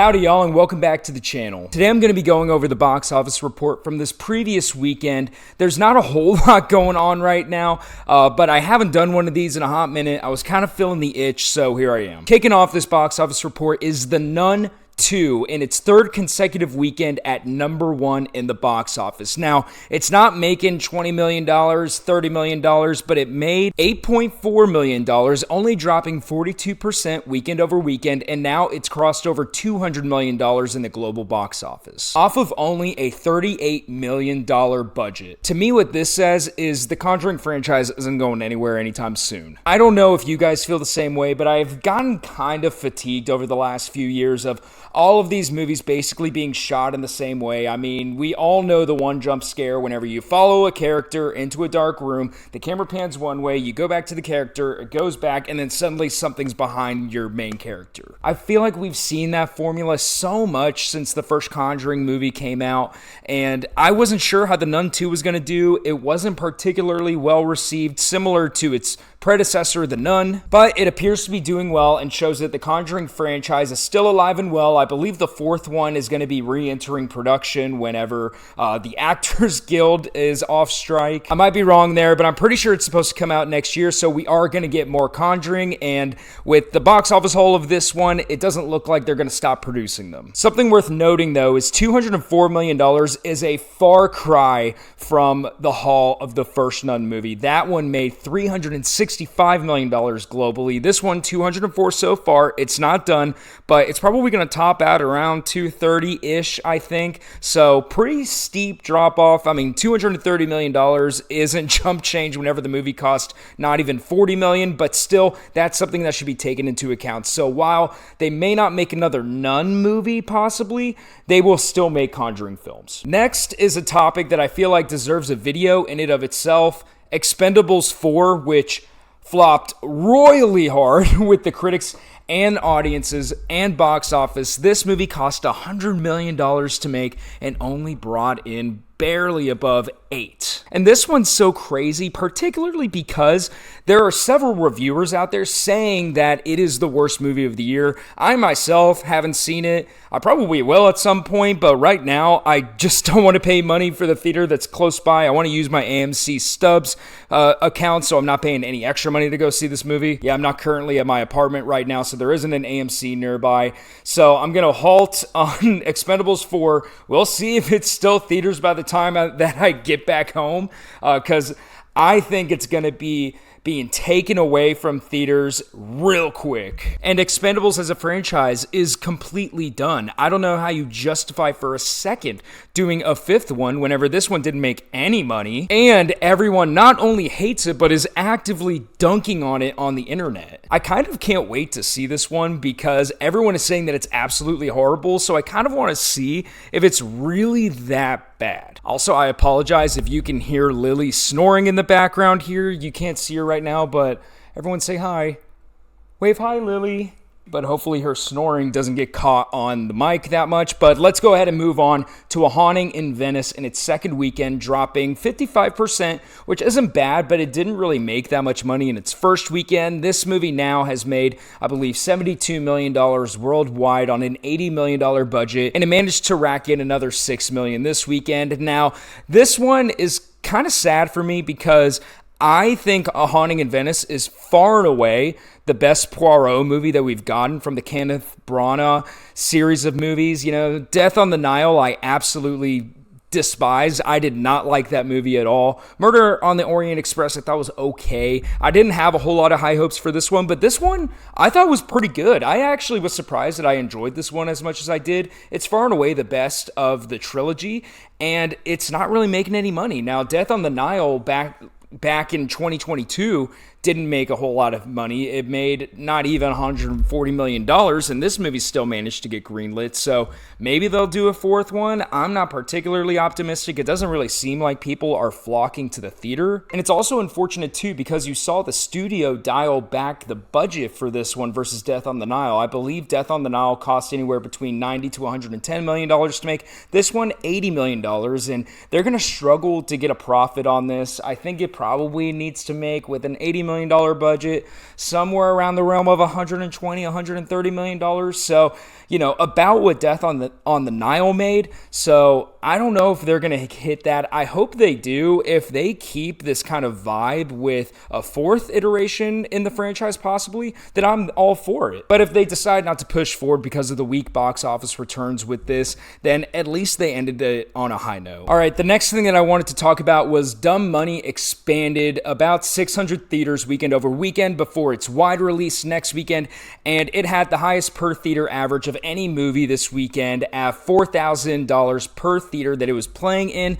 Howdy y'all, and welcome back to the channel. Today I'm going to be going over the box office report from this previous weekend. There's not a whole lot going on right now, but I haven't done one of these in a hot minute. I was kind of feeling the itch, so here I am. Kicking off this box office report is the Nun II in its third consecutive weekend at number one in the box office. Now, it's not making $20 million, $30 million, but it made $8.4 million, only dropping 42% weekend over weekend, and now it's crossed over $200 million in the global box office, off of only a $38 million budget. To me, what this says is the Conjuring franchise isn't going anywhere anytime soon. I don't know if you guys feel the same way, but I've gotten kind of fatigued over the last few years of all of these movies basically being shot in the same way. I mean, we all know the one jump scare whenever you follow a character into a dark room, the camera pans one way, you go back to the character, it goes back, and then suddenly something's behind your main character. I feel like we've seen that formula so much since the first Conjuring movie came out, and I wasn't sure how the Nun II was going to do. It wasn't particularly well received, similar to its predecessor, The Nun, but it appears to be doing well and shows that the Conjuring franchise is still alive and well. I believe the fourth one is going to be re-entering production whenever the Actors Guild is off strike. I might be wrong there, but I'm pretty sure it's supposed to come out next year, so we are going to get more Conjuring, and with the box office haul of this one, it doesn't look like they're going to stop producing them. Something worth noting, though, is $204 million is a far cry from the haul of the first Nun movie. That one made $365 million globally. This one, 204 so far. It's not done, but it's probably going to top out around 230-ish, I think. So pretty steep drop off. I mean, $230 million isn't chump change whenever the movie cost not even $40 million, but still, that's something that should be taken into account. So while they may not make another Nun movie, possibly, they will still make Conjuring films. Next is a topic that I feel like deserves a video in and of itself. Expendables 4, which flopped royally hard with the critics and audiences and box office. This movie cost $100 million to make and only brought in barely above 8. And this one's so crazy, particularly because there are several reviewers out there saying that it is the worst movie of the year. I myself haven't seen it. I probably will at some point, but right now I just don't want to pay money for the theater that's close by. I want to use my AMC Stubs account, so I'm not paying any extra money to go see this movie. Yeah, I'm not currently at my apartment right now, so there isn't an AMC nearby. So I'm going to halt on Expendables 4. We'll see if it's still theaters by the time that I get back home, because I think it's going to be being taken away from theaters real quick. And Expendables as a franchise is completely done. I don't know how you justify for a second doing a fifth one whenever this one didn't make any money, and everyone not only hates it, but is actively dunking on it on the internet. I kind of can't wait to see this one because everyone is saying that it's absolutely horrible, so I kind of want to see if it's really that bad. Also, I apologize if you can hear Lily snoring in the background here. You can't see her right now, but everyone say hi. Wave hi, Lily. But hopefully her snoring doesn't get caught on the mic that much. But let's go ahead and move on to A Haunting in Venice in its second weekend, dropping 55%, which isn't bad, but it didn't really make that much money in its first weekend. This movie now has made, I believe, $72 million worldwide on an $80 million budget, and it managed to rack in another $6 million this weekend. Now, this one is kind of sad for me because I think A Haunting in Venice is far and away the best Poirot movie that we've gotten from the Kenneth Branagh series of movies. You know, Death on the Nile, I absolutely despise. I did not like that movie at all. Murder on the Orient Express, I thought was okay. I didn't have a whole lot of high hopes for this one, but this one I thought was pretty good. I actually was surprised that I enjoyed this one as much as I did. It's far and away the best of the trilogy, and it's not really making any money. Now, Death on the Nile back in 2022 didn't make a whole lot of money. It made not even $140 million, and this movie still managed to get greenlit, so maybe they'll do a fourth one. I'm not particularly optimistic. It doesn't really seem like people are flocking to the theater, and it's also unfortunate, too, because you saw the studio dial back the budget for this one versus Death on the Nile. I believe Death on the Nile cost anywhere between $90 to $110 million to make. This one, $80 million, and they're going to struggle to get a profit on this. I think it probably needs to make, with an $80 million budget, somewhere around the realm of $120, $130 million. So, about what Death on the Nile made. So I don't know if they're going to hit that. I hope they do. If they keep this kind of vibe with a fourth iteration in the franchise possibly, then I'm all for it. But if they decide not to push forward because of the weak box office returns with this, then at least they ended it on a high note. All right, the next thing that I wanted to talk about was Dumb Money expanded about 600 theaters weekend over weekend before its wide release next weekend, and it had the highest per theater average of any movie this weekend at $4,000 per theater that it was playing in.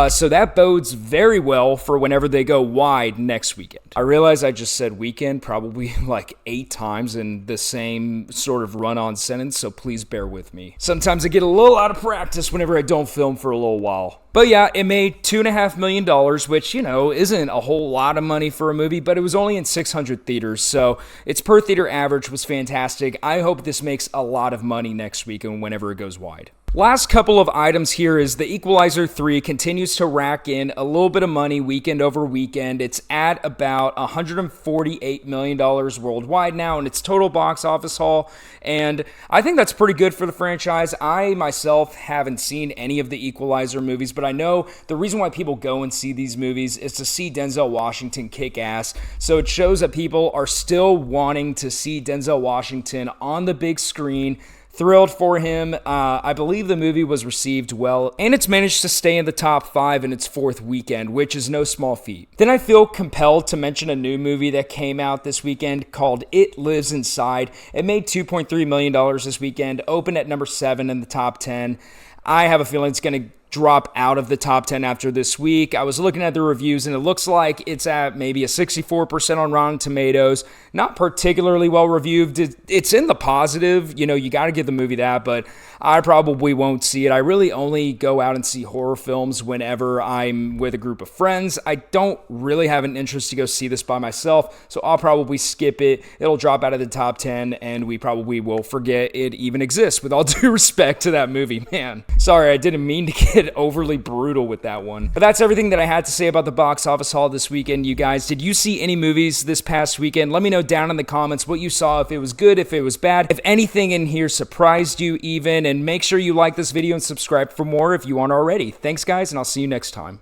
So that bodes very well for whenever they go wide next weekend. I realize I just said weekend probably like 8 times in the same sort of run-on sentence, so please bear with me. Sometimes I get a little out of practice whenever I don't film for a little while. But yeah, it made $2.5 million, which, isn't a whole lot of money for a movie, but it was only in 600 theaters, so its per theater average was fantastic. I hope this makes a lot of money next week and whenever it goes wide. Last couple of items here is the Equalizer 3 continues to rack in a little bit of money weekend over weekend. It's at about $148 million worldwide now in its total box office haul, and I think that's pretty good for the franchise. I myself haven't seen any of the Equalizer movies, but I know the reason why people go and see these movies is to see Denzel Washington kick ass, so it shows that people are still wanting to see Denzel Washington on the big screen. Thrilled for him. I believe the movie was received well, and it's managed to stay in the top 5 in its 4th weekend, which is no small feat. Then I feel compelled to mention a new movie that came out this weekend called It Lives Inside. It made $2.3 million this weekend, opened at number 7 in the top 10. I have a feeling it's going to drop out of the top 10 after this week. I was looking at the reviews, and it looks like it's at maybe a 64% on Rotten Tomatoes. Not particularly well reviewed. It's in the positive. You got to give the movie that, but I probably won't see it. I really only go out and see horror films whenever I'm with a group of friends. I don't really have an interest to go see this by myself, so I'll probably skip it. It'll drop out of the top 10, and we probably will forget it even exists, with all due respect to that movie, man. Sorry, I didn't mean to get overly brutal with that one. But that's everything that I had to say about the box office haul this weekend, you guys. Did you see any movies this past weekend? Let me know down in the comments what you saw, if it was good, if it was bad, if anything in here surprised you even, and make sure you like this video and subscribe for more if you aren't already. Thanks, guys, and I'll see you next time.